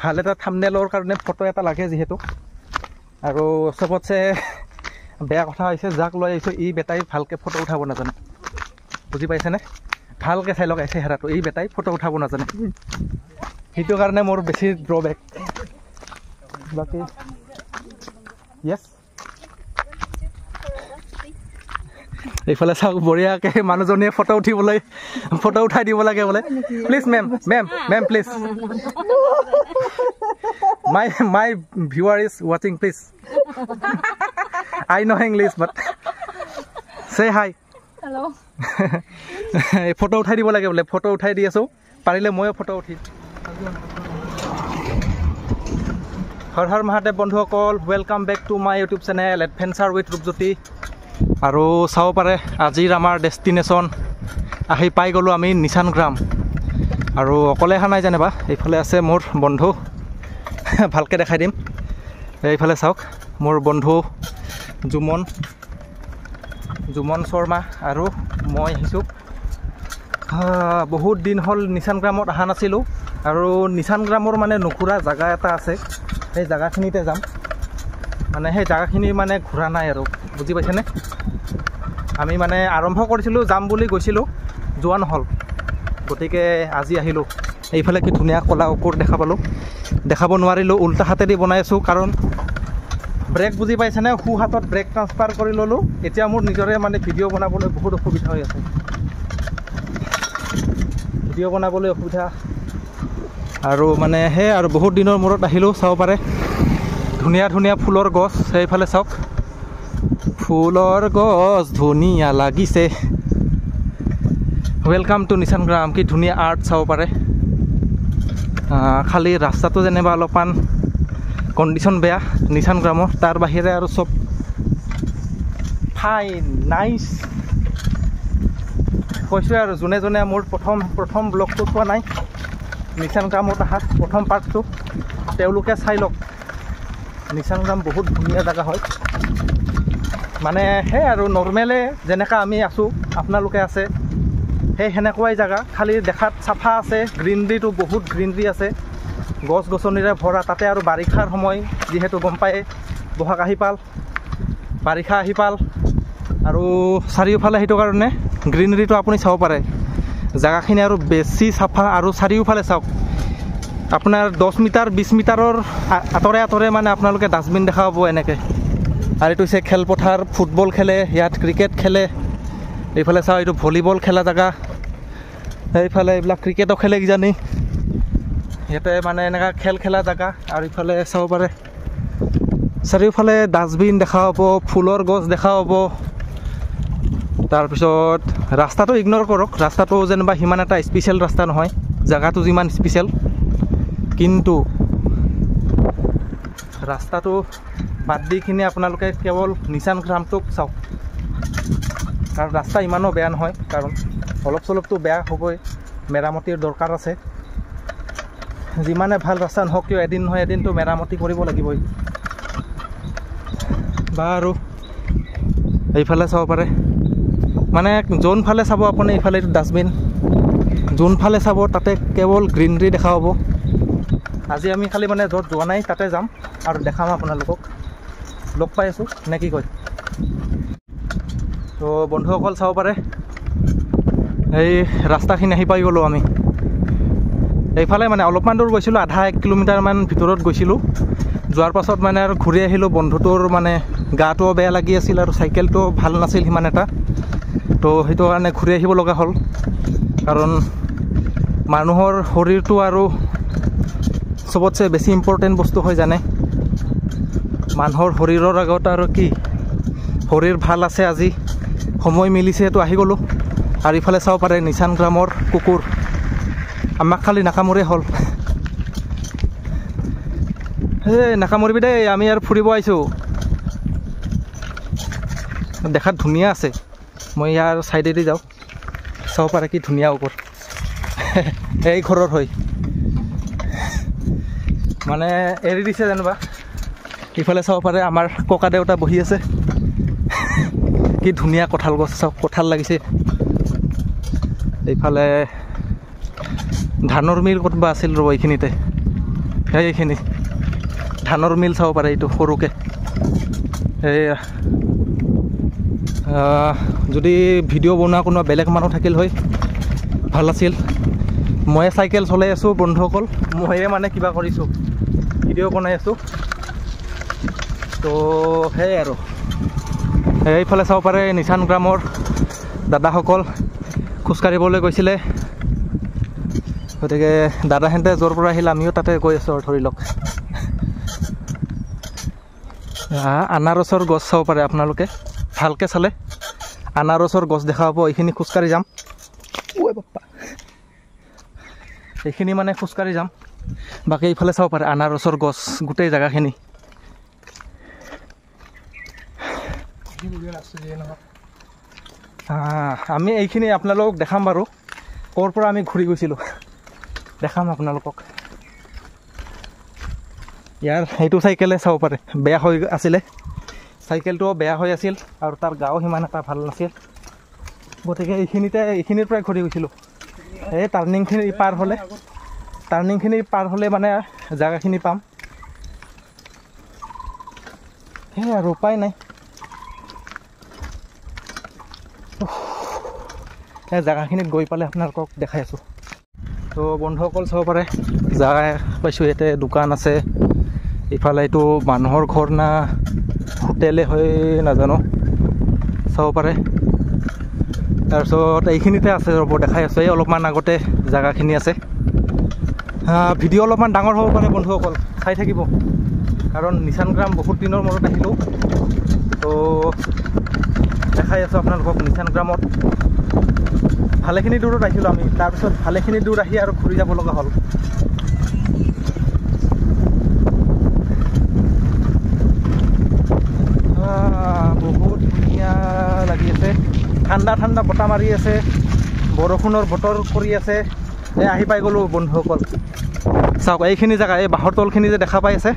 ভাল এটা থাম্বনেইলৰ কাৰণে ফটো এটা লাগে যিহেতু আৰু চবতছে বেয়া কথা হৈছে যাক লৈ আহিছোঁ ই বেটাই ভালকৈ ফটো উঠাব নাজানে বুজি পাইছেনে ভালকৈ চাই লওক চেহেৰাটো এই বেটাই ফটো উঠাব নাজানে সেইটো কাৰণে মোৰ বেছি ড্ৰবেক বাকী য়েছ এইফালে চাওক বঢ়িয়াকৈ মানুহজনীয়ে ফটো উঠাই দিব লাগে বোলে please ma'am please my viewer is ৱাচিং please I know English but say hi hello photo উঠাই দিব লাগে বোলে ফটো উঠাই দি আছোঁ পাৰিলে ময়ো ফটো উঠিম হৰ হৰ মহাদেৱ বন্ধুসকল welcome back to my YouTube channel adventure with Rupjyoti আৰু চাব পাৰে আজিৰ আমাৰ ডেষ্টিনেশ্যন আহি পাই গ'লোঁ আমি নিচান গ্ৰাম আৰু অকলে অহা নাই যেনিবা এইফালে আছে মোৰ বন্ধু ভালকৈ দেখাই দিম এইফালে চাওক মোৰ বন্ধু জুমন শৰ্মা আৰু মই আহিছোঁ বহুত দিন হ'ল নিচান গ্ৰামত অহা নাছিলোঁ আৰু নিচান গ্ৰামৰ মানে নুঘূৰা জেগা এটা আছে সেই জেগাখিনিতে যাম মানে সেই জেগাখিনি মানে ঘূৰা নাই আৰু বুজি পাইছেনে আমি মানে আৰম্ভ কৰিছিলোঁ যাম বুলি গৈছিলোঁ যোৱা নহ'ল গতিকে আজি আহিলোঁ এইফালে কি ধুনীয়া ক'লা অকুৰ দেখাব নোৱাৰিলোঁ উল্টা হাতেদি বনাই আছোঁ কাৰণ ব্ৰেক বুজি পাইছেনে সু হাতত ব্ৰেক ট্ৰান্সফাৰ কৰি ল'লোঁ এতিয়া মোৰ নিজৰে মানে ভিডিঅ' বনাবলৈ বহুত অসুবিধা হৈ আছে আৰু মানে আৰু বহুত দিনৰ মূৰত আহিলোঁ চাব পাৰে ধুনীয়া ধুনীয়া ফুলৰ গছ সেইফালে চাওক ফুলৰ গছ ধুনীয়া লাগিছে ৱেলকাম টু নিচান গ্ৰাম কি ধুনীয়া আৰ্ট চাব পাৰে খালি ৰাস্তাটো যেনিবা অলপমান কণ্ডিশ্যন বেয়া নিচান গ্ৰামৰ তাৰ বাহিৰে আৰু চব ফাইন নাইচ কৈছোঁ আৰু যোনে যোনে মোৰ প্ৰথম ব্লগটো চোৱা নাই নিচান গ্ৰামত অহা প্ৰথম পাৰ্টটো তেওঁলোকে চাই লওক নিচান গ্ৰাম বহুত ধুনীয়া জেগা হয় মানে সেই আৰু নৰ্মেলে যেনেকৈ আমি আছোঁ আপোনালোকে আছে সেই সেনেকুৱাই জেগা খালি দেখাত চাফা আছে গ্ৰীণৰীটো বহুত গ্ৰীণৰী আছে গছ গছনিৰে ভৰা তাতে আৰু বাৰিষাৰ সময় যিহেতু গম পায়ে বহাগ আহি পাল বাৰিষা আহি পাল আৰু চাৰিওফালে সেইটো কাৰণে গ্ৰীণৰীটো আপুনি চাব পাৰে জেগাখিনি আৰু বেছি চাফা আৰু চাৰিওফালে চাওক আপোনাৰ 10 মিটাৰ 20 মিটাৰৰ আঁতৰে মানে আপোনালোকে ডাষ্টবিন দেখা পাব এনেকৈ আৰু এইটো হৈছে খেলপথাৰ ফুটবল খেলে ইয়াত ক্ৰিকেট খেলে এইফালে চাওক এইটো ভলীবল খেলা জেগা এইফালে এইবিলাক ক্ৰিকেটো খেলে কিজানি ইয়াতে মানে এনেকুৱা খেল খেলা জেগা আৰু ইফালে চাব পাৰে চাৰিওফালে ডাষ্টবিন দেখা পাব ফুলৰ গছ দেখা পাব তাৰপিছত ৰাস্তাটো ইগন'ৰ কৰক ৰাস্তাটো যেনিবা সিমান এটা স্পেচিয়েল ৰাস্তা নহয় জেগাটো যিমান স্পেচিয়েল কিন্তু ৰাস্তাটো বাদ দি কিনে আপোনালোকে কেৱল নিচান গ্ৰামটোক চাওক কাৰণ ৰাস্তা ইমানো বেয়া নহয় কাৰণ অলপ চলপটো বেয়া হ'বই মেৰামতিৰ দৰকাৰ আছে যিমানে ভাল ৰাস্তা নহওক কিয় এদিন নহয় এদিনটো মেৰামতি কৰিব লাগিবই বা আৰু এইফালে চাব পাৰে মানে যোনফালে চাব আপুনি এইফালে এইটো ডাষ্টবিন যোনফালে চাব তাতে কেৱল গ্ৰীণৰী দেখা পাব আজি আমি খালি মানে য'ত যোৱা নাই তাতে যাম আৰু দেখাম আপোনালোকক লগ পাই আছোঁ নে কি কয় তো বন্ধুসকল চাব পাৰে এই ৰাস্তাখিনি আহি পাই গ'লোঁ আমি এইফালে মানে অলপমান দূৰ গৈছিলোঁ আধা 1 কিলোমিটাৰমান ভিতৰত গৈছিলোঁ যোৱাৰ পাছত মানে আৰু ঘূৰি আহিলোঁ বন্ধুটোৰ মানে গাটোও বেয়া লাগি আছিল আৰু চাইকেলটো ভাল নাছিল সিমান এটা তো সেইটো কাৰণে ঘূৰি আহিব লগা হ'ল কাৰণ মানুহৰ শৰীৰটো আৰু চবতছে বেছি ইম্পৰ্টেণ্ট বস্তু হয় জানে মানুহৰ শৰীৰৰ আগত আৰু কি শৰীৰ ভাল আছে আজি সময় মিলিছে তো আহি গ'লোঁ আৰু ইফালে চাব পাৰে নিচান গ্ৰামৰ কুকুৰ আমাক খালি নাকামোৰে হ'ল নাকামুৰিবি দেই আমি আৰু ফুৰিব আহিছোঁ দেখাত ধুনীয়া আছে মই ইয়াৰ ছাইডেদি যাওঁ চাব পাৰে কি ধুনীয়া ওপৰ এই ঘৰৰ হয় মানে এৰি দিছে যেনিবা ইফালে চাব পাৰে আমাৰ ককা দেউতা বহি আছে কি ধুনীয়া কঁঠাল গছ চাওক কঁঠাল লাগিছে এইফালে ধানৰ মিল ক'তবা আছিল ৰ'ব এইখিনিতে এইখিনি ধানৰ মিল চাব পাৰে এইটো সৰুকৈ। এয়া যদি ভিডিঅ' বনোৱা কোনোবা বেলেগ মানুহ থাকিল হয় ভাল আছিল। ময়ে চাইকেল চলাই আছোঁ বন্ধুসকল, ময়ে মানে কিবা কৰিছোঁ, ভিডিঅ' বনাই আছোঁ। তো সেয়াই আৰু এইফালে চাব পাৰে নিচান গ্ৰামৰ দাদাসকল খোজকাঢ়িবলৈ গৈছিলে, গতিকে দাদাহেঁতে য'ৰ পৰা আহিলে আমিও তাতে গৈ আছোঁ আৰু ধৰি লওক। আনাৰসৰ গছ চাব পাৰে আপোনালোকে, ভালকৈ চালে আনাৰসৰ গছ দেখা পাব। এইখিনি খোজকাঢ়ি যাম, এইখিনি মানে খোজকাঢ়ি যাম। বাকী এইফালে চাব পাৰে আনাৰসৰ গছ গোটেই জেগাখিনি। আমি এইখিনি আপোনালোকক দেখাম বাৰু, ক'ৰ পৰা আমি ঘূৰি গৈছিলোঁ দেখাম আপোনালোকক। ইয়াৰ সেইটো চাইকেলে চাব পাৰে বেয়া হৈ আছিলে, চাইকেলটোও বেয়া হৈ আছিল আৰু তাৰ গাও সিমান এটা ভাল নাছিল, গতিকে এইখিনিৰ পৰাই ঘূৰি গৈছিলোঁ। এই টাৰ্ণিংখিনি পাৰ হ'লে মানে জেগাখিনি পাম, সেয়াই আৰু উপায় নাই। এই জেগাখিনিত গৈ পালে আপোনালোকক দেখাই আছোঁ। তো বন্ধুসকল চাব পাৰে জেগা পাইছোঁ, ইয়াতে দোকান আছে। ইফালে এইটো মানুহৰ ঘৰ না হোটেলে হয় নাজানো, চাব পাৰে। তাৰপিছত এইখিনিতে আছে ৰ'ব দেখাই আছোঁ, এই অলপমান আগতে জেগাখিনি আছে। ভিডিঅ' অলপমান ডাঙৰ হ'ব পাৰে বন্ধুসকল, চাই থাকিব, কাৰণ নিচান গ্ৰাম বহুত দিনৰ মূৰত আহিলোঁ। তো দেখাই আছোঁ আপোনালোকক নিচান গ্ৰামত ভালেখিনি দূৰত আহিছিলোঁ আমি, তাৰপিছত ভালেখিনি দূৰ আহি আৰু ঘূৰি যাব লগা হ'ল। বহুত ধুনীয়া লাগি আছে, ঠাণ্ডা ঠাণ্ডা বতাহ মাৰি আছে, বৰষুণৰ বতৰ কৰি আছে। আহি পাই গ'লোঁ বন্ধুসকল, চাওক এইখিনি জেগা, এই বাঁহৰ তলখিনি যে দেখা পাই আছে,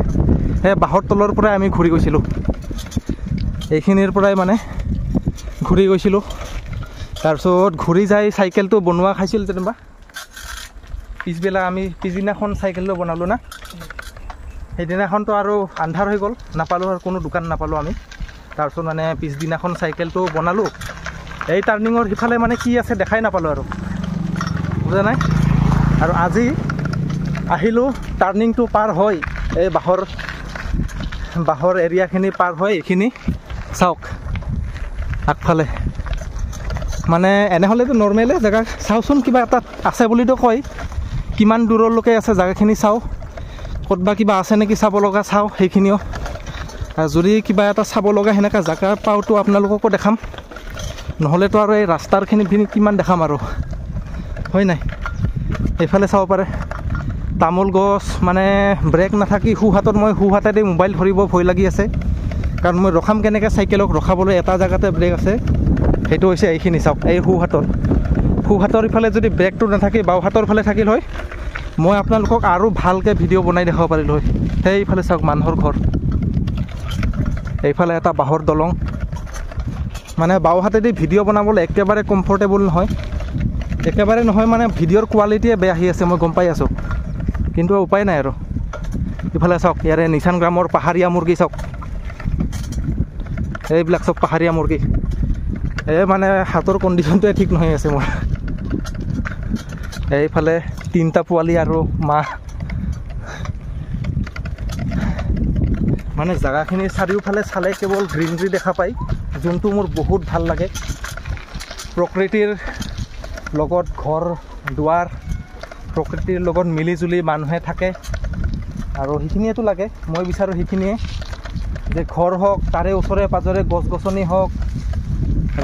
সেই বাঁহৰ তলৰ পৰাই আমি ঘূৰি গৈছিলোঁ, এইখিনিৰ পৰাই মানে ঘূৰি গৈছিলোঁ। তাৰপিছত ঘূৰি যাই চাইকেলটো বনোৱা খাইছিল যেনিবা, পিছবেলা আমি পিছদিনাখন চাইকেলটো বনালোঁ না, সেইদিনাখনতো আৰু আন্ধাৰ হৈ গ'ল, নাপালোঁ আৰু কোনো দোকান নাপালোঁ আমি। তাৰপিছত মানে পিছদিনাখন চাইকেলটো বনালোঁ। এই টাৰ্ণিঙৰ সিফালে মানে কি আছে দেখাই নাপালোঁ আৰু, বুজা নাই। আৰু আজি আহিলোঁ টাৰ্ণিংটো পাৰ হয়, এই বাঁহৰ এৰিয়াখিনি পাৰ হয়, এইখিনি চাওক আগফালে। মানে এনেহ'লেতো নৰ্মেলে জেগা, চাওঁচোন কিবা এটা আছে বুলিতো কয়, কিমান দূৰলৈকে আছে জেগাখিনি চাওঁ, ক'তবা কিবা আছে নেকি চাব লগা চাওঁ সেইখিনিও। আৰু যদি কিবা এটা চাব লগা সেনেকুৱা জেগা পাওঁতো আপোনালোককো দেখাম, নহ'লেতো আৰু এই ৰাস্তাৰখিনি কিমান দেখাম আৰু, হয় নাই। এইফালে চাব পাৰে তামোল গছ, মানে ব্ৰেক নাথাকি সোঁহাতত মই সোঁহাতেদি মোবাইল ধৰিব ভয় লাগি আছে, কাৰণ মই ৰখাম কেনেকৈ চাইকেলক, ৰখাবলৈ এটা জেগাতে ব্ৰেক আছে, সেইটো হৈছে এইখিনি চাওক, এই সোঁহাতৰ ইফালে যদি ব্ৰেকটো নাথাকি বাওঁহাতৰ ফালে থাকিল হয়, মই আপোনালোকক আৰু ভালকৈ ভিডিঅ' বনাই দেখাব পাৰিলোঁ হয়। সেইফালে চাওক মানুহৰ ঘৰ, এইফালে এটা বাঁহৰ দলং, মানে বাওঁহাতেদি ভিডিঅ' বনাবলৈ একেবাৰে কমফৰ্টেবল নহয়, একেবাৰে নহয় মানে ভিডিঅ'ৰ কোৱালিটিয়ে বেয়া আহি আছে, মই গম পাই আছোঁ, কিন্তু উপায় নাই আৰু। ইফালে চাওক ইয়াৰে নিচান গ্ৰামৰ পাহাৰীয়া মুৰ্গী চাওক, এইবিলাক চব পাহাৰীয়া মুৰ্গী। মানে হাতৰ কণ্ডিশ্যনটোৱে ঠিক নহয় আছে মোৰ। এইফালে 3টা পোৱালি আৰু মা, মানে জেগাখিনি চাৰিওফালে চালে কেৱল গ্ৰীণৰী দেখা পায়, যোনটো মোৰ বহুত ভাল লাগে। প্ৰকৃতিৰ লগত ঘৰ দুৱাৰ, প্ৰকৃতিৰ লগত মিলি জুলি মানুহে থাকে, আৰু সেইখিনিয়েতো লাগে। মই বিচাৰোঁ সেইখিনিয়ে, যে ঘৰ হওক, তাৰে ওচৰে পাঁজৰে গছ গছনি হওক,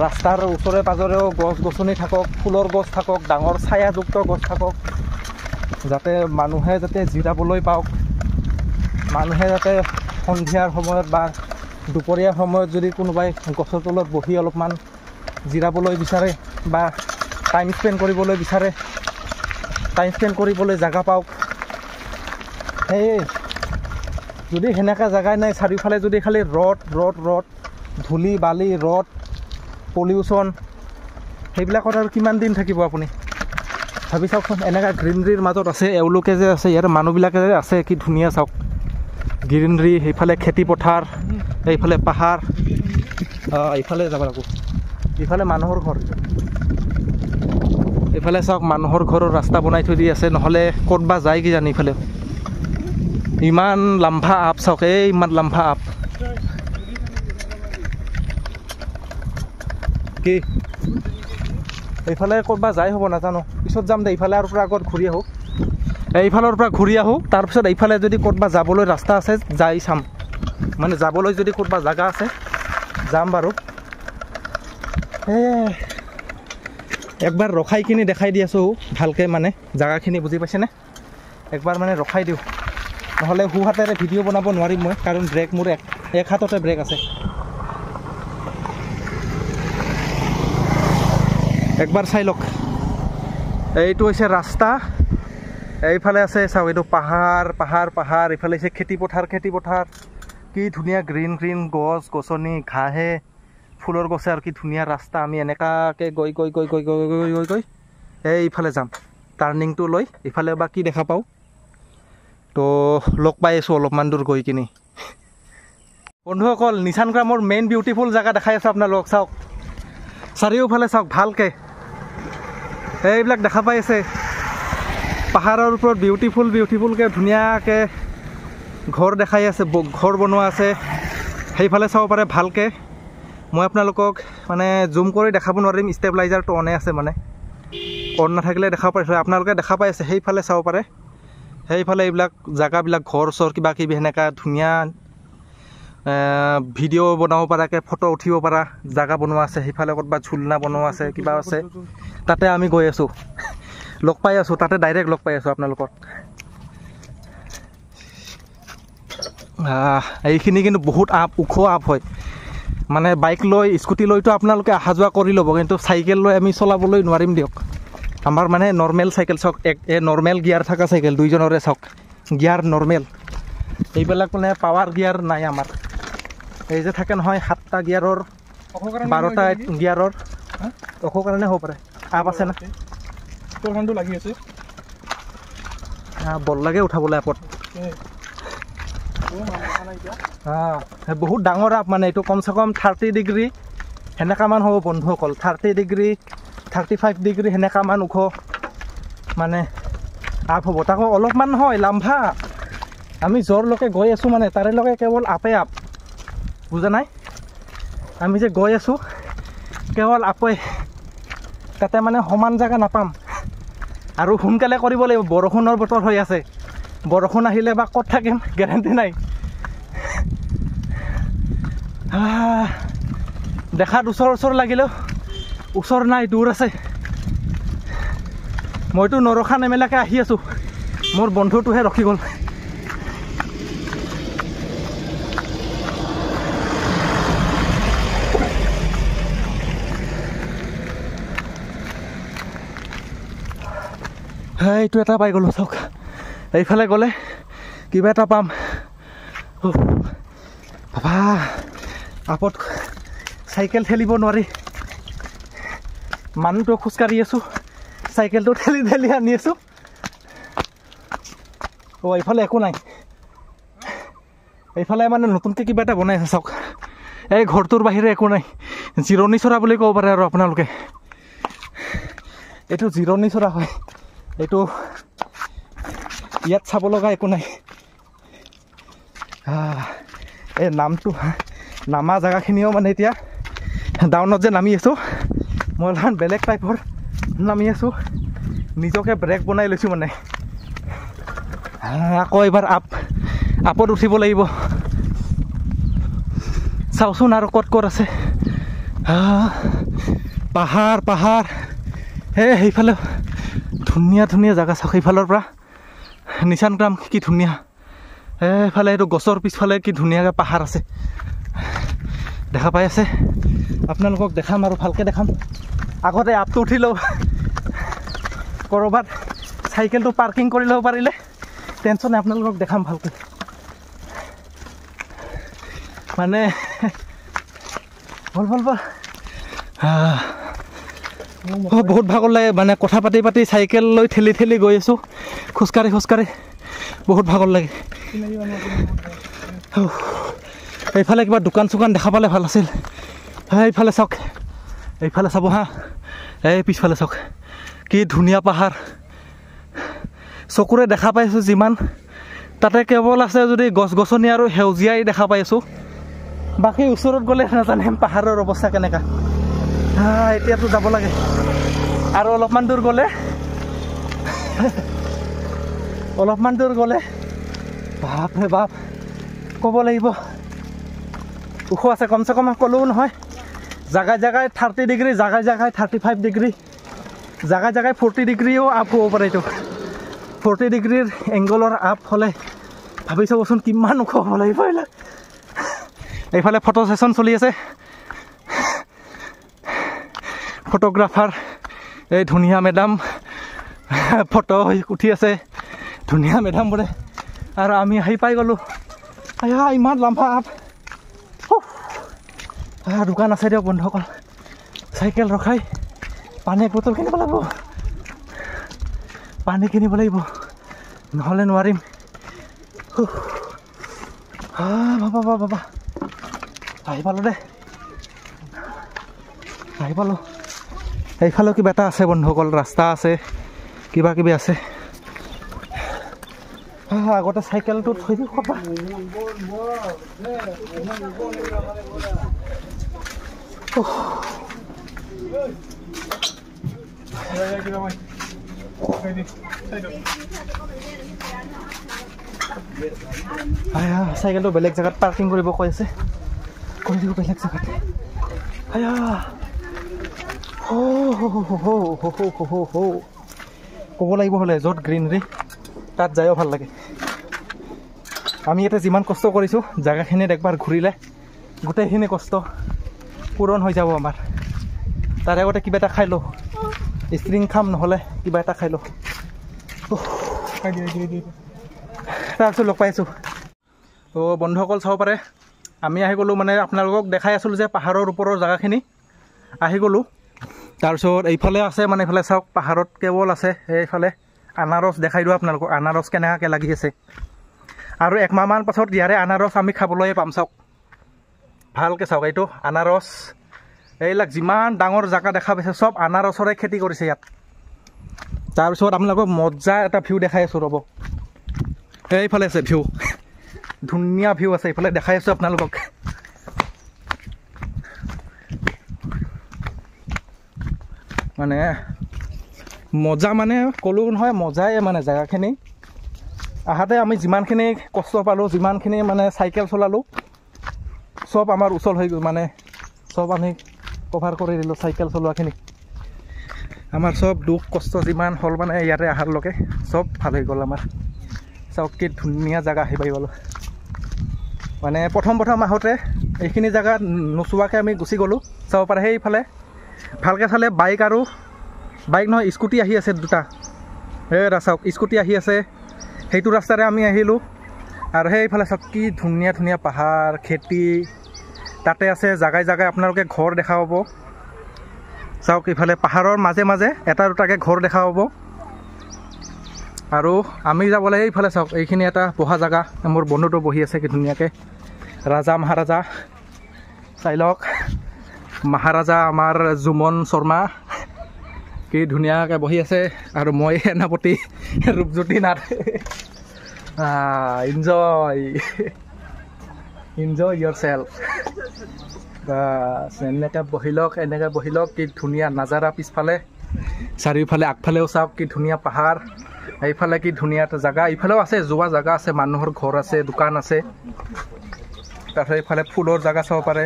ৰাস্তাৰ ওচৰে পাঁজৰেও গছ গছনি থাকক, ফুলৰ গছ থাকক, ডাঙৰ ছায়াযুক্ত গছ থাকক, যাতে মানুহে যাতে জিৰাবলৈ পাওক, মানুহে যাতে সন্ধিয়াৰ সময়ত বা দুপৰীয়াৰ সময়ত যদি কোনোবাই গছৰ তলত বহি অলপমান জিৰাবলৈ বিচাৰে বা টাইম স্পেণ্ড কৰিবলৈ বিচাৰে, টাইম স্পেণ্ড কৰিবলৈ জেগা পাওক। সেয়ে যদি সেনেকুৱা জেগাই নাই, চাৰিওফালে যদি খালি ৰ'দ, ধূলি বালি, ৰ'দ, পলিউশ্যন, সেইবিলাকত আৰু কিমান দিন থাকিব আপুনি, ভাবি চাওকচোন এনেকুৱা গ্ৰীণৰীৰ মাজত আছে এওঁলোকে যে আছে ইয়াৰ মানুহবিলাকে যে আছে কি ধুনীয়া চাওক গ্ৰীণৰী সেইফালে খেতি পথাৰ এইফালে পাহাৰ এইফালে যাব লাগিব এইফালে মানুহৰ ঘৰ এইফালে চাওক মানুহৰ ঘৰৰ ৰাস্তা বনাই থৈ দি আছে নহ'লে ক'ত বা যায় কিজানি ইফালে ইমান লাম্ভা আপ চাওক এই ইমান লাম্ভা আপ কি এইফালে ক'ৰবা যাই হ'ব নাজানো পিছত যাম দে এইফালে আৰু পৰা আগত ঘূৰি আহোঁ এইফালৰ পৰা ঘূৰি আহোঁ তাৰপিছত এইফালে যদি ক'ৰবা যাবলৈ ৰাস্তা আছে যাই চাম মানে যাবলৈ যদি ক'ৰবা জাগা আছে যাম বাৰু একবাৰ ৰখাই কিনি দেখাই দি আছোঁ ভালকৈ মানে জাগাখিনি বুজি পাইছেনে একবাৰ মানে ৰখাই দিওঁ নহ'লে সোঁ হাতেৰে ভিডিঅ' বনাব নোৱাৰিম মই কাৰণ ব্ৰেক মোৰ এক হাততে ব্ৰেক আছে একবাৰ চাই লওক এইটো হৈছে ৰাস্তা এইফালে আছে চাওক এইটো পাহাৰ পাহাৰ পাহাৰ এইফালে হৈছে খেতি পথাৰ কি ধুনীয়া গ্ৰীণ গ্ৰীণ গছ গছনি ঘাঁহে ফুলৰ গছে আৰু কি ধুনীয়া ৰাস্তা আমি এনেকুৱাকৈ গৈ গৈ গৈ গৈ গৈ গৈ গৈ গৈ এইফালে যাম টাৰ্ণিংটো লৈ ইফালে বা কি দেখা পাওঁ তো লগ পাই আছোঁ অলপমান দূৰ গৈ কিনি বন্ধুসকল নিচান গ্ৰামৰ মেইন বিউটিফুল জেগা দেখাই আছোঁ আপোনালোকক চাওক চাৰিওফালে চাওক ভালকৈ এইবিলাক দেখা পাই আছে পাহাৰৰ ওপৰত বিউটিফুলকৈ ধুনীয়াকৈ ঘৰ দেখাই আছে ঘৰ বনোৱা আছে সেইফালে চাব পাৰে ভালকৈ মই আপোনালোকক মানে জুম কৰি দেখাব নোৱাৰিম ষ্টেবিলাইজাৰটো অনে আছে মানে অন নাথাকিলে দেখা পাইছোঁ আপোনালোকে দেখা পাই আছে সেইফালে চাব পাৰে সেইফালে এইবিলাক জেগাবিলাক ঘৰ চৰ কিবা কিবি সেনেকুৱা ধুনীয়া ভিডিঅ' বনাব পৰাকৈ ফটো উঠিব পৰা জেগা বনোৱা আছে সেইফালে ক'ৰবাত ঝুলনা বনোৱা আছে কিবা আছে তাতে আমি গৈ আছোঁ লগ পাই আছোঁ তাতে ডাইৰেক্ট লগ পাই আছোঁ আপোনালোকক এইখিনি কিন্তু বহুত ওখ আপ হয় মানে বাইক লৈ স্কুটি লৈতো আপোনালোকে অহা যোৱা কৰি ল'ব কিন্তু চাইকেল লৈ আমি চলাবলৈ নোৱাৰিম দিয়ক আমাৰ মানে নৰ্মেল চাইকেল চাওক নৰ্মেল গিয়াৰ থকা চাইকেল দুইজনৰে চাওক গিয়াৰ নৰ্মেল এইবিলাক মানে পাৱাৰ গিয়াৰ নাই আমাৰ এই যে থাকে নহয় 7টা গিয়াৰৰ 12টা গিয়াৰৰ অসু কাৰণে হ'ব পাৰে আপ আছে না তোৰ কাৰণটো লাগি আছে বল লাগে উঠাবলৈ আপত বহুত ডাঙৰ আপ মানে এইটো কমচে কম 30 ডিগ্ৰী সেনেকুৱামান হ'ব বন্ধুসকল 30 ডিগ্ৰী 35 ডিগ্ৰী সেনেকুৱামান ওখ মানে আপ হ'ব তাকো অলপমান নহয় লাম্ভা আমি য'ৰলৈকে গৈ আছোঁ মানে তাৰেলৈকে কেৱল আপে আপ বুজা নাই আমি যে গৈ আছোঁ কেৱল আপে তাতে মানে সমান জেগা নাপাম আৰু সোনকালে কৰিব লাগিব বৰষুণৰ বতৰ হৈ আছে বৰষুণ আহিলে বা ক'ত থাকিম গেৰেণ্টি নাই দেখাত ওচৰ লাগিলেও ওচৰ নাই দূৰ আছে মইতো নৰখা নেমেলাকৈ আহি আছোঁ মোৰ বন্ধুটোহে ৰখি গ'ল এইটো এটা পাই গ'লোঁ চাওক এইফালে গ'লে কিবা এটা পাম বাবা আপত চাইকেল ঠেলিব নোৱাৰি মানুহটো খোজকাঢ়ি আছোঁ চাইকেলটো ঠেলি আনি আছোঁ এইফালে একো নাই এইফালে মানে নতুনকৈ কিবা এটা বনাই আছে চাওক এই ঘৰটোৰ বাহিৰে একো নাই জিৰণি চৰা বুলি ক'ব পাৰে আৰু আপোনালোকে এইটো জিৰণি চৰা হয় এইটো ইয়াত চাব লগা একো নাই এই নামটো নামা জেগাখিনিও মানে এতিয়া ডাউনত যে নামি আছোঁ মই অলপমান বেলেগ টাইপৰ নামি আছোঁ নিজকে ব্ৰেক বনাই লৈছোঁ মানে আকৌ এবাৰ আপত উঠিব লাগিব চাওঁচোন আৰু ক'ত আছে পাহাৰ সেইফালে ধুনীয়া জেগা চাওক সেইফালৰ পৰা নিচান গ্ৰাম কি ধুনীয়া এইফালে এইটো গছৰ পিছফালে কি ধুনীয়াকৈ পাহাৰ আছে দেখা পাই আছে আপোনালোকক দেখাম আৰু ভালকৈ দেখাম আগতে আপটো উঠি লওঁ ক'ৰবাত চাইকেলটো পাৰ্কিং কৰি ল'ব পাৰিলে টেনশ্যন নাই আপোনালোকক দেখাম ভালকৈ মানে বল বহুত ভাগৰ লাগে মানে কথা পাতি পাতি চাইকেল লৈ ঠেলি ঠেলি গৈ আছোঁ খোজকাঢ়ি খোজকাঢ়ি বহুত ভাগৰ লাগে এইফালে কিবা দোকান চোকান দেখা পালে ভাল আছিল এইফালে চাওক এইফালে চাব হা এই পিছফালে চাওক কি ধুনীয়া পাহাৰ চকুৰে দেখা পাইছোঁ যিমান তাতে কেৱল আছে যদি গছ গছনি আৰু সেউজীয়াই দেখা পাইছোঁ বাকী ওচৰত গ'লে নাজানে পাহাৰৰ অৱস্থা কেনেকা এতিয়াতো যাব লাগে আৰু অলপমান দূৰ গ'লে বাপৰে বাপ ক'ব লাগিব ওখ আছে কমচে কম ক'লেও নহয় জাগাই জাগাই 30 ডিগ্ৰী জাগাই জাগাই 35 ডিগ্ৰী জাগাই জাগাই 40 ডিগ্ৰীও আপ হ'ব পাৰে এইটো 40 ডিগ্ৰীৰ এংগলৰ আপ হ'লে ভাবি চাবচোন কিমান ওখ হ'ব লাগিব এইফালে ফটো ছেশ্যন চলি আছে ফটোগ্ৰাফাৰ এই ধুনীয়া মেডাম ফটো উঠি আছে ধুনীয়া মেডামবোৰে আৰু আমি আহি পাই গ'লোঁ ইমান লম্বা আপ দোকান আছে দিয়ক বন্ধুসকল চাইকেল ৰখাই পানী এক বটল কিনিব লাগিব নহ'লে নোৱাৰিম বাবা আহি পালোঁ দে এইফালেও কিবা এটা আছে বন্ধুসকল ৰাস্তা আছে কিবা কিবি আছে আগতে চাইকেলটো থৈ দিওঁ কপা চাইকেলটো বেলেগ জেগাত পাৰ্কিং কৰিব কৈ আছে কৰি দিব বেলেগ জেগাত ক'ব লাগিব হ'লে য'ত গ্ৰীণৰী তাত যায়ো ভাল লাগে আমি ইয়াতে যিমান কষ্ট কৰিছোঁ জেগাখিনিত একবাৰ ঘূৰিলে গোটেইখিনি কষ্ট পূৰণ হৈ যাব আমাৰ তাৰে আগতে কিবা এটা খাই লওঁ ষ্ট্ৰিং খাম নহ'লে কিবা এটা খাই লওঁ তাৰপিছত লগ পাইছোঁ বন্ধুসকল চাব পাৰে আমি আহি গ'লোঁ মানে আপোনালোকক দেখাই আছিলোঁ যে পাহাৰৰ ওপৰৰ জেগাখিনি আহি গ'লোঁ তাৰপিছত এইফালে আছে মানে এইফালে চাওক পাহাৰত কেৱল আছে এইফালে আনাৰস দেখাই দিওঁ আপোনালোকক আনাৰস কেনেকুৱাকৈ লাগি আছে আৰু একমাহমান পাছত ইয়াৰে আনাৰস আমি খাবলৈ পাম চাওক ভালকৈ চাওক এইটো আনাৰস এইবিলাক যিমান ডাঙৰ জেগা দেখা পাইছে চব আনাৰসৰে খেতি কৰিছে ইয়াত তাৰপিছত আপোনালোকক মজা এটা ভিউ দেখাই আছোঁ ৰ'ব এইফালে আছে ভিউ ধুনীয়া ভিউ আছে এইফালে দেখাই আছোঁ আপোনালোকক মানে মজা মানে ক'লোঁ নহয় মজাই মানে জেগাখিনি আহাতে আমি যিমানখিনি কষ্ট পালোঁ যিমানখিনি মানে চাইকেল চলালোঁ চব আমাৰ ওচৰ হৈ গ'ল মানে চব আমি কভাৰ কৰি দিলোঁ চাইকেল চলোৱাখিনি আমাৰ চব দুখ কষ্ট যিমান হ'ল মানে ইয়াতে অহাৰলৈকে চব ভাল হৈ গ'ল আমাৰ চাওক কি ধুনীয়া জেগা আহি পাই গ'লোঁ মানে প্ৰথম আহোঁতে এইখিনি জেগা নোচোৱাকৈ আমি গুচি গ'লোঁ চাব পাৰে সেইফালে ভালকৈ চালে বাইক নহয় স্কুটি আহি আছে দুটা চাওক স্কুটি আহি আছে সেইটো ৰাস্তাৰে আমি আহিলোঁ আৰু সেইফালে চাওক কি ধুনীয়া ধুনীয়া পাহাৰ খেতি তাতে আছে জাগাই জাগাই আপোনালোকে ঘৰ দেখা পাব চাওক ইফালে পাহাৰৰ মাজে মাজে এটা দুটাকৈ ঘৰ দেখা পাব আৰু আমি যাবলৈ এইফালে চাওক এইখিনি এটা বহা জেগা মোৰ বন্ধুটো বহি আছে কি ধুনীয়াকৈ ৰাজা মহাৰাজা চাই লওক মহাৰাজা আমাৰ জুমন শৰ্মা কি ধুনীয়াকৈ বহি আছে আৰু মই সেনাপতি ৰূপজ্যোতি নাথ ইনজয় ইয়ৰ চেল্ফ বাছ এনেকৈ বহি লওক কি ধুনীয়া নাজাৰা পিছফালে চাৰিওফালে আগফালেও চাওক কি ধুনীয়া পাহাৰ এইফালে কি ধুনীয়া এটা জেগা এইফালেও আছে যোৱা জেগা আছে মানুহৰ ঘৰ আছে দোকান আছে তাৰপিছত এইফালে ফুলৰ জেগা চাব পাৰে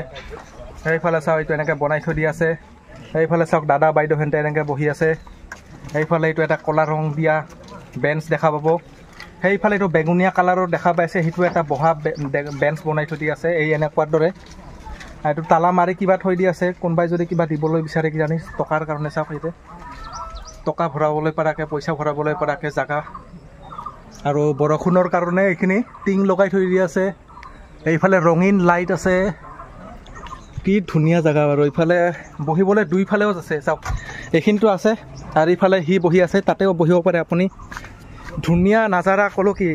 সেইফালে চাওক এইটো এনেকৈ বনাই থৈ দিয়া আছে এইফালে চাওক দাদা বাইদেউহেঁতে এনেকৈ বহি আছে এইফালে এইটো এটা ক'লা ৰং দিয়া বেঞ্চ দেখা পাব সেইফালে এইটো বেঙুনীয়া কালাৰৰ দেখা পাইছে সেইটো এটা বহা বেঞ্চ বনাই থৈ দিয়া আছে এই এনেকুৱাৰ দৰে এইটো তালা মাৰি কিবা থৈ দিয়া আছে কোনোবাই যদি কিবা দিবলৈ বিচাৰে কিজানি টকাৰ কাৰণে চাওক এইটো টকা ভৰাবলৈ পৰাকৈ পইচা ভৰাবলৈ পৰাকৈ জেগা আৰু বৰষুণৰ কাৰণে এইখিনি টিং লগাই থৈ দিয়া আছে এইফালে ৰঙীন লাইট আছে কি ধুনীয়া জেগা বাৰু ইফালে বহিবলৈ দুইফালেও আছে চাওক এইখিনিতো আছে আৰু ইফালে সি বহি আছে তাতেও বহিব পাৰে আপুনি ধুনীয়া নাজাৰা ক'লো কি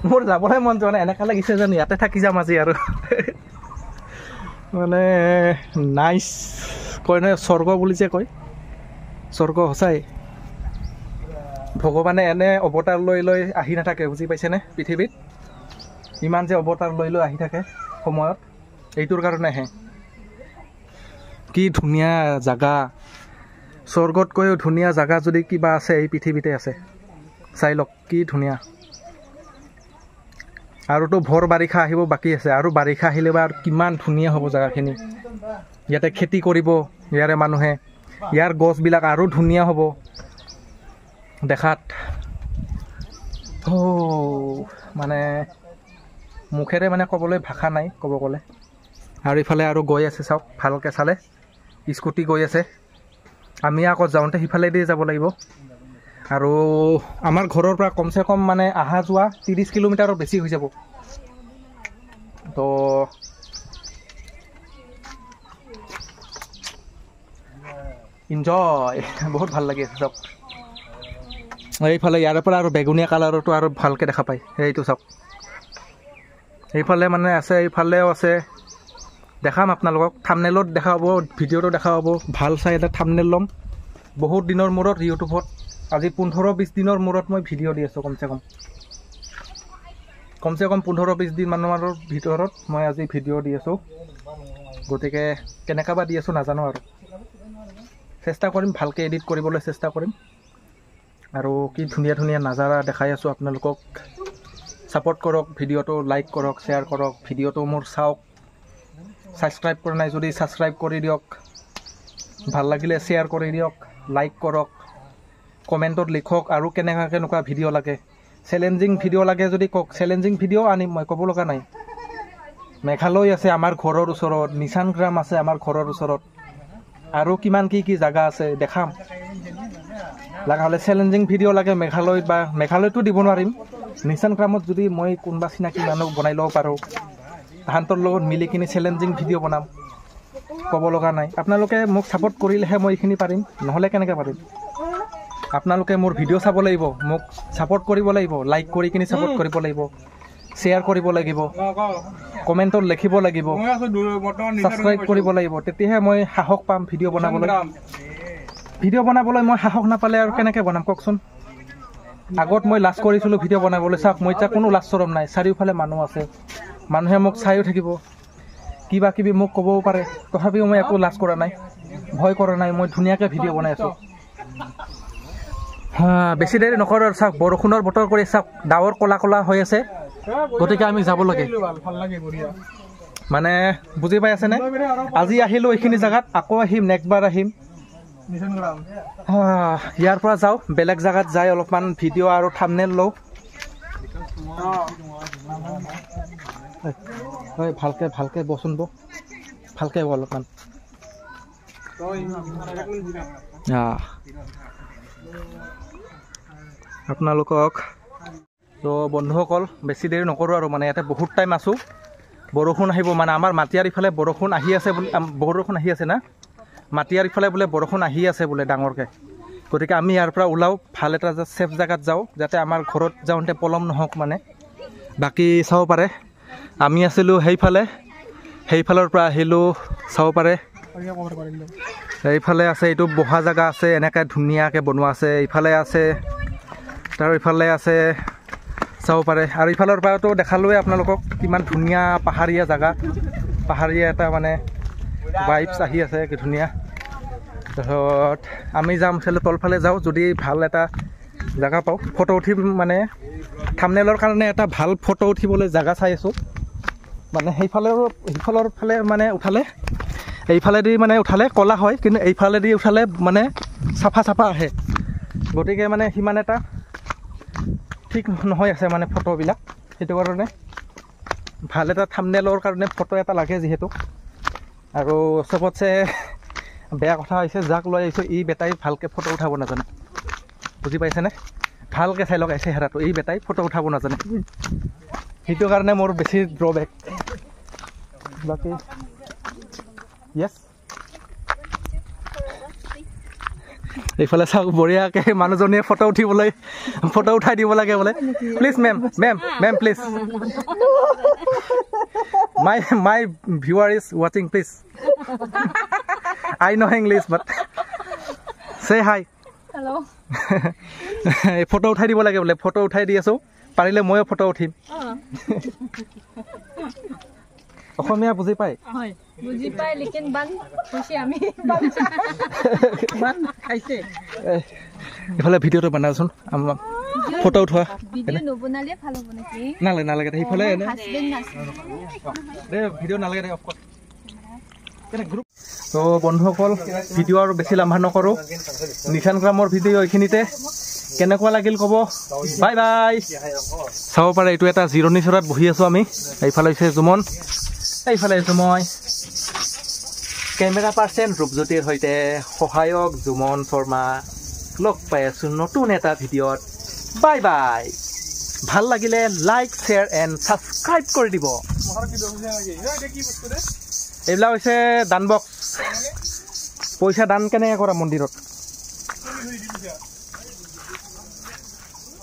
মোৰ যাবলৈ মন যোৱা নাই এনেকুৱা লাগিছে যেন ইয়াতে থাকি যাম আজি আৰু মানে নাইচ কয় নহয় স্বৰ্গ বুলি যে কয় স্বৰ্গ সঁচাই ভগৱানে এনে অৱতাৰ লৈ লৈ আহি নাথাকে বুজি পাইছেনে পৃথিৱীত ইমান যে অৱতাৰ লৈ লৈ আহি থাকে সময়ত এইটোৰ কাৰণেহে কি ধুনীয়া জেগা স্বৰ্গতকৈও ধুনীয়া জেগা যদি কিবা আছে এই পৃথিৱীতে আছে চাই লওক কি ধুনীয়া আৰুতো ভৰ বাৰিষা আহিব বাকী আছে আৰু বাৰিষা আহিলে বা আৰু কিমান ধুনীয়া হ'ব জেগাখিনি ইয়াতে খেতি কৰিব ইয়াৰে মানুহে ইয়াৰ গছবিলাক আৰু ধুনীয়া হ'ব দেখাত মানে মুখেৰে মানে ক'বলৈ ভাষা নাই ক'ব গ'লে আৰু ইফালে আৰু গৈ আছে চাওক ভালকৈ চালে স্কুটি গৈ আছে আমি আকৌ যাওঁতে সিফালেদি যাব লাগিব আৰু আমাৰ ঘৰৰ পৰা কমচে কম মানে অহা যোৱা 30 কিলোমিটাৰৰ বেছি হৈ যাব তো এনজয় বহুত ভাল লাগি আছে চাওক এইফালে ইয়াৰে পৰা আৰু বেগুনীয়া কালাৰতো আৰু ভালকৈ দেখা পায় সেইটো চাওক এইফালে মানে আছে এইফালেও আছে দেখাম আপোনালোকক থাম্বনেইলত দেখা পাব ভিডিঅ'টো দেখা পাব ভাল চাই এটা থাম্বনেইল ল'ম বহুত দিনৰ মূৰত ইউটিউবত আজি 15-20 দিনৰ মূৰত মই ভিডিঅ' দি আছোঁ কমচে কম 15-20 দিনমানৰ ভিতৰত মই আজি ভিডিঅ' দি আছোঁ গতিকে কেনেকৈ বা দি আছোঁ নাজানো আৰু চেষ্টা কৰিম ভালকৈ এডিট কৰিবলৈ চেষ্টা কৰিম আৰু কি ধুনীয়া ধুনীয়া নাজাৰা দেখাই আছোঁ আপোনালোকক ছাপোৰ্ট কৰক ভিডিঅ'টো লাইক কৰক শ্বেয়াৰ কৰক ভিডিঅ'টো মোৰ চাওক ছাবস্ক্ৰাইব কৰা নাই যদি ছাবস্ক্ৰাইব কৰি দিয়ক ভাল লাগিলে শ্বেয়াৰ কৰি দিয়ক লাইক কৰক কমেণ্টত লিখক আৰু কেনেকুৱা ভিডিঅ' লাগে চেলেঞ্জিং ভিডিঅ' লাগে যদি কওক চেলেঞ্জিং ভিডিঅ' আনিম মই ক'ব লগা নাই মেঘালয় আছে আমাৰ ঘৰৰ ওচৰত নিচান গ্ৰাম আছে আমাৰ ঘৰৰ ওচৰত আৰু কিমান কি জেগা আছে দেখাম লগা হ'লে চেলেঞ্জিং ভিডিঅ' লাগে মেঘালয়ত বা মেঘালয়তো দিব নোৱাৰিম নিচান গ্ৰামত যদি মই কোনোবা চিনাকি মানুহ বনাই ল'ব পাৰোঁ তাহাঁতৰ লগত মিলি কিনি চেলেঞ্জিং ভিডিঅ' বনাম ক'ব লগা নাই আপোনালোকে মোক ছাপোৰ্ট কৰিলেহে মই এইখিনি পাৰিম নহ'লে কেনেকৈ পাৰিম আপোনালোকে মোৰ ভিডিঅ' চাব লাগিব মোক ছাপোৰ্ট কৰিব লাগিব লাইক কৰি কিনি ছাপোৰ্ট কৰিব লাগিব শ্বেয়াৰ কৰিব লাগিব কমেণ্টত লিখিব লাগিব ছাবস্ক্ৰাইব কৰিব লাগিব তেতিয়াহে মই সাহস পাম ভিডিঅ' বনাবলৈ মই সাহস নাপালে আৰু কেনেকৈ বনাম কওকচোন আগত মই লাজ কৰিছিলোঁ ভিডিঅ' বনাবলৈ চাওক মই এতিয়া কোনো লাজ চৰম নাই চাৰিওফালে মানুহ আছে মানুহে মোক চাইও থাকিব কিবা কিবি মোক ক'বও পাৰে তথাপিও মই একো লাজ কৰা নাই ভয় কৰা নাই মই ধুনীয়াকৈ ভিডিঅ' বনাই আছোঁ বেছি দেৰি নকৰোঁ আৰু চাওক বৰষুণৰ বতৰ কৰি চাওক ডাৱৰ ক'লা ক'লা হৈ আছে গতিকে আমি যাব লাগে মানে বুজি পাই আছেনে আজি আহিলোঁ এইখিনি জেগাত আকৌ আহিম নেক্সটবাৰ আহিম ইয়াৰ পৰা যাওঁ বেলেগ জেগাত যাই অলপমান ভিডিঅ' আৰু থাম্বনেইল লওঁ ভালকৈ বচোন ভালকৈ অলপমান আপোনালোকক তো বন্ধুসকল বেছি দেৰি নকৰোঁ আৰু মানে ইয়াতে বহুত টাইম আছোঁ বৰষুণ আহিব মানে আমাৰ মাটিয়াৰ ইফালে বৰষুণ আহি আছে না মাটিয়াৰ ইফালে বোলে বৰষুণ আহি আছে বোলে ডাঙৰকৈ গতিকে আমি ইয়াৰ পৰা ওলাওঁ ভাল এটা ছেফ জেগাত যাওঁ যাতে আমাৰ ঘৰত যাওঁতে পলম নহওক মানে বাকী চাব পাৰে আমি আছিলোঁ সেইফালৰ পৰা আহিলোঁ চাব পাৰে এইফালে আছে এইটো বহা জেগা আছে এনেকৈ ধুনীয়াকৈ বনোৱা আছে ইফালে আছে তাৰ ইফালে আছে চাব পাৰে আৰু ইফালৰ পৰাতো দেখালোৱে আপোনালোকক কিমান ধুনীয়া পাহাৰীয়া জেগা পাহাৰীয়া এটা মানে ভাইবছ আহি আছে কি ধুনীয়া তাৰপিছত আমি যাম তলফালে যাওঁ যদি ভাল এটা জেগা পাওঁ ফটো উঠিম মানে থাম্বনেইলৰ কাৰণে এটা ভাল ফটো উঠিবলৈ জেগা চাই আছোঁ মানে সিফালৰ ফালে মানে উঠালে এইফালেদি মানে উঠালে ক'লা হয় কিন্তু এইফালেদি উঠালে মানে চাফা আহে গতিকে মানে সিমান এটা ঠিক নহয় আছে মানে ফটোবিলাক সেইটো কাৰণে ভাল এটা থাম্বনেইলৰ কাৰণে ফটো এটা লাগে যিহেতু আৰু চবতছে বেয়া কথা হৈছে যাক লৈ আহিছোঁ এই বেটাই ভালকৈ ফটো উঠাব নাজানে বুজি পাইছেনে ভালকৈ চাই লওক চেহেৰাটো এই বেটাই ফটো উঠাব নাজানে সেইটো কাৰণে মোৰ বেছি ড্ৰবেক বাকী য়েছ এইফালে চাওক বঢ়িয়াকৈ মানুহজনীয়ে ফটো উঠাই দিব লাগে বোলে please ma'am please my viewer is ৱাচিং please I know English but say hi hello photo উঠাই দিব লাগে বোলে ফটো উঠাই দি আছো পাৰিলে ময়ো ফটো উঠিম অসমীয়া বুজি পায় হয় বুজি পায় লেকিন বান খুশি আমি বান খাইছে এফালে ভিডিঅ'টো বনাওচোন ফটো উঠোৱা ভিডিঅ' নবনালে ভাল হ'ব নেকি নালাগে সেইফালে হাজবেণ্ড আছে দে ভিডিঅ' নালাগে দে অফ কৰ তো বন্ধুসকল ভিডিঅ' আৰু বেছি লাম্বা নকৰোঁ নিশান গ্ৰামৰ ভিডিঅ' এইখিনিতে কেনেকুৱা লাগিল ক'ব বাই বাই চাব পাৰে এইটো এটা জিৰণি চৰাত বহি আছোঁ আমি এইফালে হৈছে জুমন এইফালে আছোঁ মই কেমেৰা পাৰ্চন ৰূপজ্যোতিৰ সৈতে সহায়ক জুমন শৰ্মা লগ পাই আছোঁ নতুন এটা ভিডিঅ'ত বাই বাই ভাল লাগিলে লাইক শ্বেয়াৰ এণ্ড ছাবস্ক্ৰাইব কৰি দিব এইবিলাক হৈছে দান বক্স পইচা দান কেনেকৈ কৰা মন্দিৰত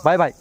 বাই বাই